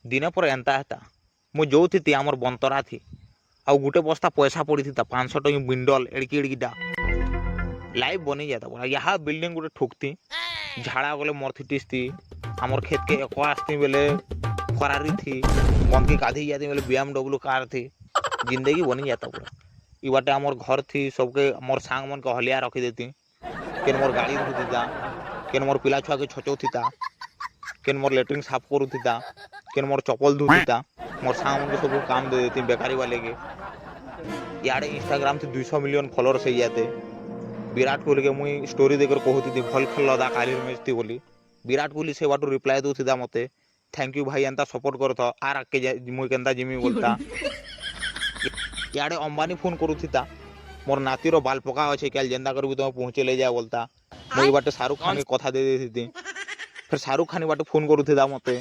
ଦିନେ ପରେ ଏନ୍ତା ହେତା ମୁଁ ଯୋଉଥିତି ଆମର ବନ୍ତରା ଥି ଆଉ ଗୋଟେ ବସ୍ତା ପଇସା ପଡ଼ିଥିତା 500 ଟଙ୍କା ବିଣ୍ଡଲ ଏଡ଼ିକି ଏଡ଼ିକିଟା ଲାଇଭ୍ ବନେଇ ଯାତା ପଡ଼ା ଏହା ବିଲ୍ଡିଂ ଗୋଟେ ଠୁକ୍ତି ଝାଡ଼ା ଗଲେ ମର୍ଥିଟିସ୍ତି ଆମର କ୍ଷେତକେ ଏକ ଆସ୍ତି ବେଲେ ଫରାରି ଥି ବନ୍ଧକି ଗାଧେଇ ଯାତି ବେଲେ BMW କାର ଥି ଜିନ୍ଦେଗି ବନି ଯାତା ପଡ଼ା ଇ ବାଟେ ଆମର ଘର ଥି सबके मोर सांग मन के हलिया रखी देती केन मोर गाड़ी धुतीता केन मोर पिला छुआ के छचौतीता केन मोर लेट्रिन साफ करूतीता केन मोर चप्पल धुतीता मोर सांग मन के सब काम दे देती बेकारी वाले के याडे इंस्टाग्राम से 200 मिलियन फॉलोअर्स हो जाते विराट कोहली के मुई स्टोरी देकर कहती भल खेल लदा काली मैच थी बोली विराट कोहली से बाटू रिप्लाई दूसरा मते थैंक यू भाई एंता सपोर्ट करता आर आके मुई केंता जिमी बोलता याडे अंबानी फोन करूता मोर नातीर बाल पका अच्छे क्या जेंदा कर तुम पहुँचे ले जा बोलता मुई बाटे शाहरुख खान के कथा दे देती फिर शाहरुख खान बाटे फोन करूता मते